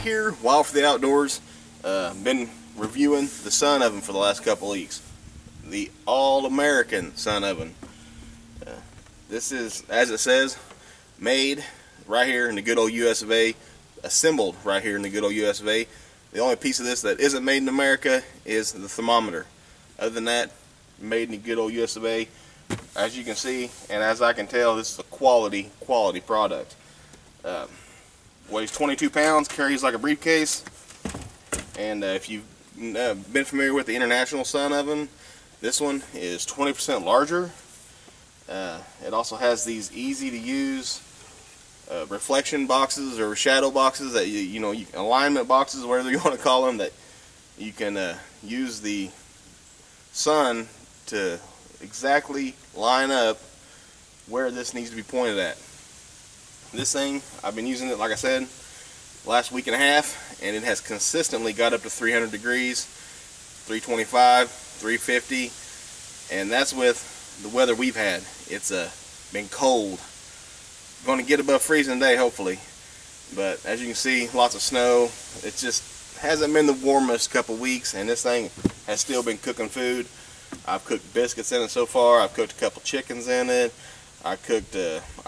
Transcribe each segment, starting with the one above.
here, Wild for the Outdoors. Been reviewing the Sun Oven for the last couple weeks. The All-American Sun Oven. This is, as it says, made right here in the good old US of A. Assembled right here in the good old US of A. The only piece of this that isn't made in America is the thermometer. Other than that, made in the good old US of A. As you can see, and as I can tell, this is a quality product. Weighs 22 pounds, carries like a briefcase. And if you've been familiar with the International Sun Oven, this one is 20% larger. It also has these easy to use reflection boxes or shadow boxes that alignment boxes, whatever you want to call them, that you can use the sun to exactly line up where this needs to be pointed at. This thing, I've been using it, like I said, last week and a half, and it has consistently got up to 300 degrees, 325, 350, and that's with the weather we've had. It's been cold. Going to get above freezing today, hopefully, but as you can see, lots of snow. It just hasn't been the warmest couple weeks, and this thing has still been cooking food. I've cooked biscuits in it so far. I've cooked a couple chickens in it. I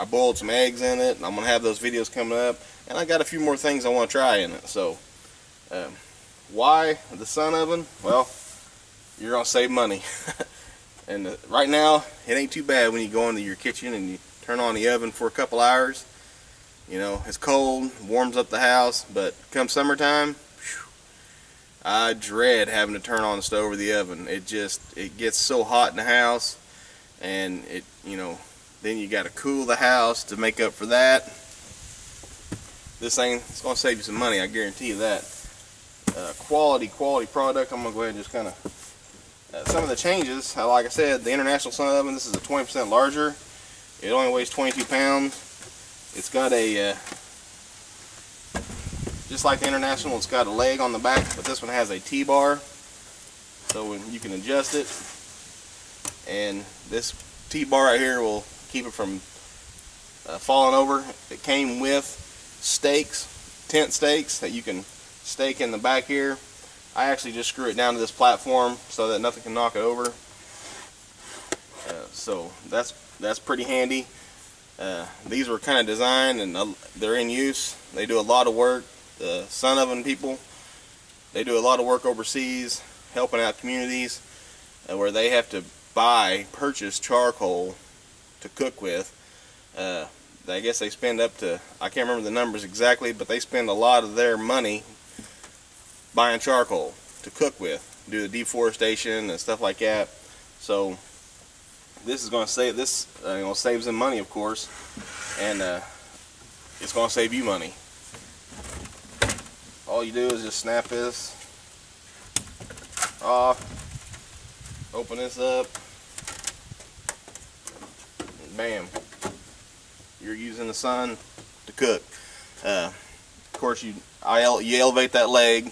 boiled some eggs in it. I'm gonna have those videos coming up, and I got a few more things I want to try in it. So, why the Sun Oven? Well, you're gonna save money, and right now it ain't too bad when you go into your kitchen and you turn on the oven for a couple hours. You know, it's cold, warms up the house, but come summertime, I dread having to turn on the stove or the oven. It gets so hot in the house, and then you got to cool the house to make up for that. This thing is going to save you some money, I guarantee you that. Quality product. I'm going to go ahead and just kind of some of the changes. Like I said, the International Sun Oven, this is a 20% larger. It only weighs 22 pounds. It's got a just like the International, it's got a leg on the back, but this one has a T-bar, so you can adjust it. And this T-bar right here will keep it from falling over. It came with stakes, tent stakes that you can stake in the back here. I actually just screw it down to this platform so that nothing can knock it over. So that's pretty handy. These were kind of designed, and they're in use. They do a lot of work. The Sun Oven people, they do a lot of work overseas, helping out communities where they have to purchase charcoal to cook with. I guess they spend up to, I can't remember the numbers exactly, but they spend a lot of their money buying charcoal to cook with, do the deforestation and stuff like that. So this is going to save saves them money, of course, and it's going to save you money. All you do is just snap this off, open this up, and bam, you're using the sun to cook. Of course, you elevate that leg.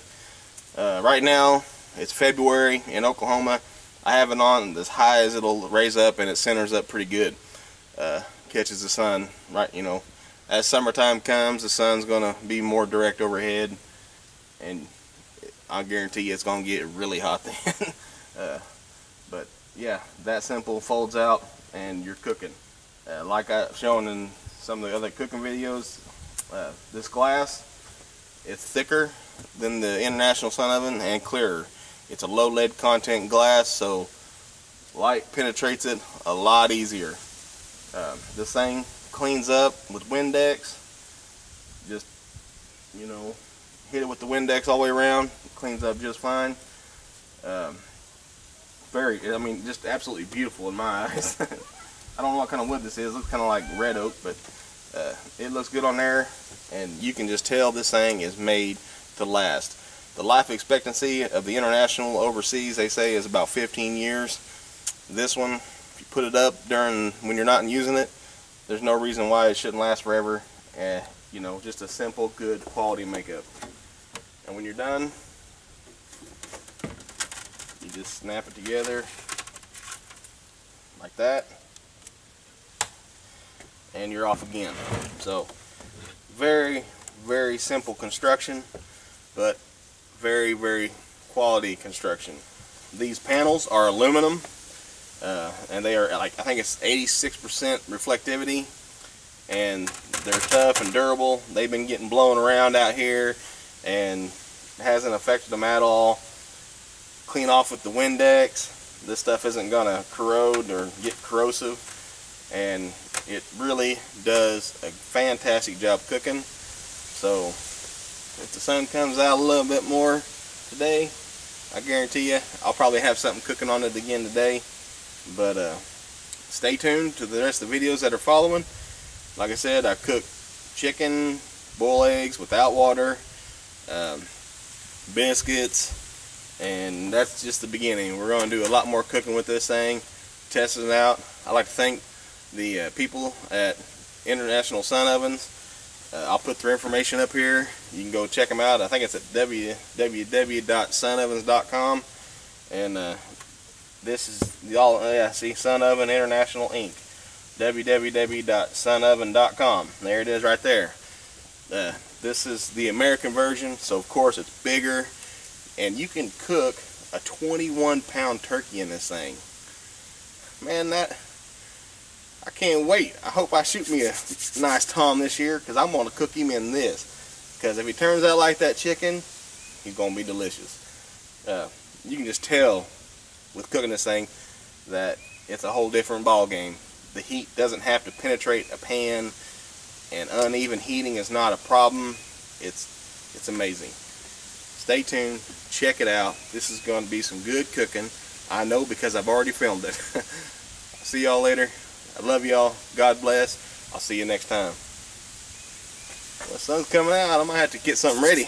Right now, it's February in Oklahoma. I have it on as high as it'll raise up, and it centers up pretty good. Catches the sun, right? As summertime comes, the sun's gonna be more direct overhead, and I guarantee you it's gonna get really hot then. But yeah, that simple, folds out, and you're cooking. Like I've shown in some of the other cooking videos, this glass, it's thicker than the International Sun Oven and clearer. It's a low lead content glass, so light penetrates it a lot easier. This thing cleans up with Windex. Just hit it with the Windex all the way around. It cleans up just fine. Just absolutely beautiful in my eyes. I don't know what kind of wood this is. It looks kind of like red oak, but it looks good on there, and you can just tell this thing is made to last. The life expectancy of the International overseas, they say, is about 15 years. This one, if you put it up when you're not using it, there's no reason why it shouldn't last forever. Just a simple, good quality makeup. And when you're done, you just snap it together like that, and you're off again. So very, very simple construction. but very, very quality construction. These panels are aluminum, and they are like, I think it's 86% reflectivity, and they're tough and durable. They've been getting blown around out here and it hasn't affected them at all. Clean off with the Windex. This stuff isn't gonna corrode or get corrosive, and it really does a fantastic job cooking. So if the sun comes out a little bit more today, I guarantee you I'll probably have something cooking on it again today. But stay tuned to the rest of the videos that are following. Like I said, I cook chicken, boiled eggs without water, biscuits, and that's just the beginning. We're going to do a lot more cooking with this thing, testing it out. I'd like to thank the people at International Sun Ovens. I'll put their information up here. You can go check them out. I think it's at www.sunovens.com. And this is see, Sun Oven International Inc. www.sunoven.com. There it is right there. This is the American version, so of course it's bigger, and you can cook a 21-pound turkey in this thing. Man, I can't wait. I hope I shoot me a nice tom this year, because I'm going to cook him in this. Because if he turns out like that chicken, he's going to be delicious. You can just tell with cooking this thing that it's a whole different ball game. The heat doesn't have to penetrate a pan, and uneven heating is not a problem. It's amazing. Stay tuned, check it out. This is going to be some good cooking. I know, because I've already filmed it. See y'all later. I love y'all. God bless. I'll see you next time. Well, the sun's coming out. I might have to get something ready.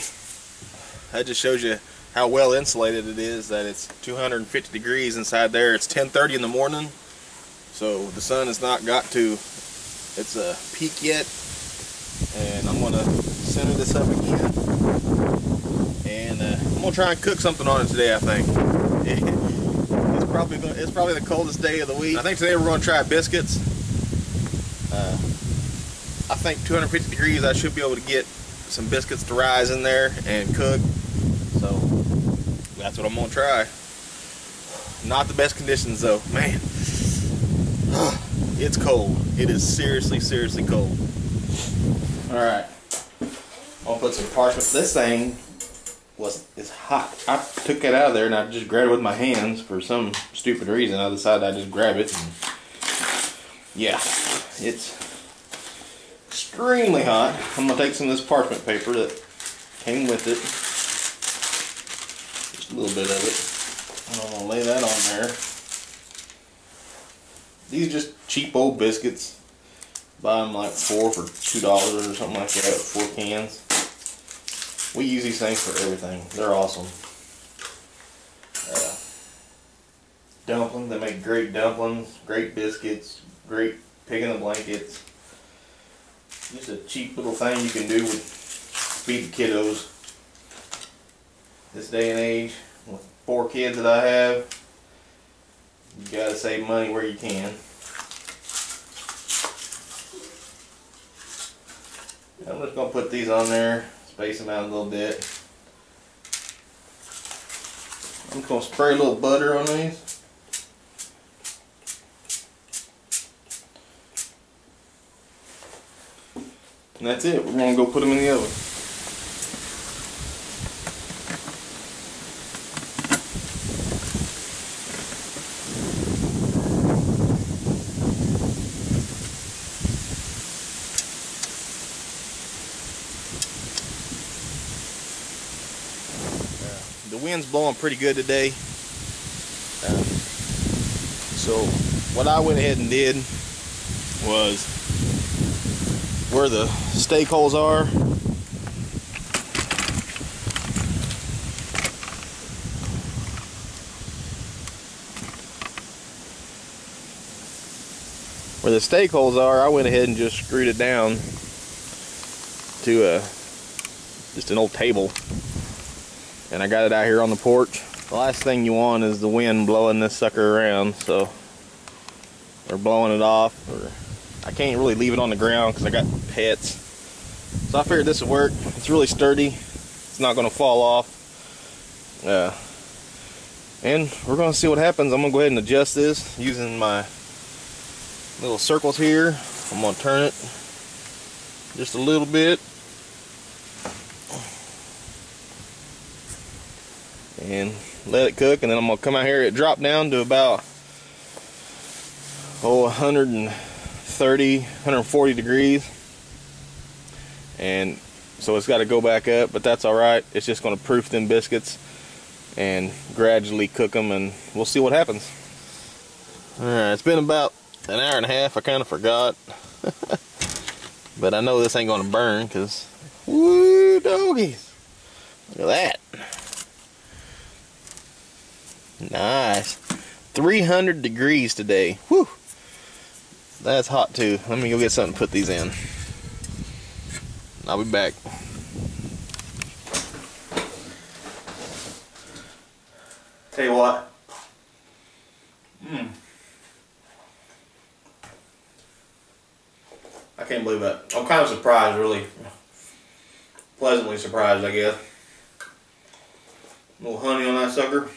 That just shows you how well insulated it is, that it's 250 degrees inside there. It's 10:30 in the morning, so the sun has not got to its peak yet. And I'm gonna center this up again, and I'm gonna try and cook something on it today. I think it's probably the coldest day of the week. I think today we're gonna try biscuits. I think 250 degrees, I should be able to get some biscuits to rise in there and cook. So that's what I'm gonna try. Not the best conditions though, man. It's cold. It is seriously, seriously cold. Alright, I'll put some parchment. This thing is hot. I took it out of there and I just grabbed it with my hands for some stupid reason. I decided I'd just grab it. And yeah, it's extremely hot. I'm going to take some of this parchment paper that came with it. Just a little bit of it. And I'm going to lay that on there. These are just cheap old biscuits. Buy them like 4 for $2 or something like that, 4 cans. We use these things for everything. They're awesome. Dumplings, they make great dumplings, great biscuits, great pig in the blankets. Just a cheap little thing you can do with feed the kiddos. This day and age, with 4 kids that I have, you gotta save money where you can. I'm just going to put these on there, space them out a little bit. I'm just going to spray a little butter on these. And that's it. We're going to go put them in the oven. The wind's blowing pretty good today, so what I went ahead and did was, where the steak holes are, I went ahead and just screwed it down to just an old table. And I got it out here on the porch. The last thing you want is the wind blowing this sucker around, so, or blowing it off, or I can't really leave it on the ground because I got pets. So I figured this would work. It's really sturdy. It's not going to fall off. And we're going to see what happens. I'm going to go ahead and adjust this using my little circles here. I'm going to turn it just a little bit. And let it cook, and then I'm going to come out here. It dropped down to about 130, 140 degrees. And so it's got to go back up, but that's alright. It's just going to proof them biscuits and gradually cook them, and we'll see what happens. Alright, it's been about an hour and a half. I kind of forgot. But I know this ain't going to burn, because, woo, doggies. Look at that. Nice. 300 degrees today. Whew. That's hot too. Let me go get something to put these in. I'll be back. Tell you what. I can't believe that. I'm kind of surprised, really. Pleasantly surprised, I guess. A little honey on that sucker.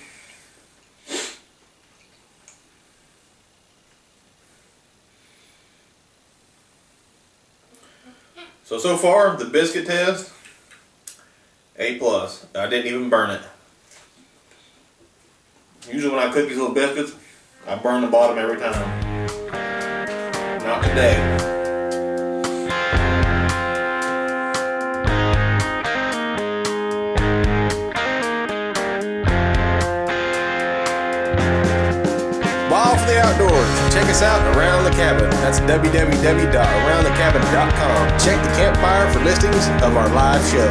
So far, the biscuit test, A+. I didn't even burn it. Usually when I cook these little biscuits, I burn the bottom every time. Not today. Wild for the outdoors. Check us out Around the Cabin. That's www.aroundthecabin.com. Check the campfire for listings of our live show.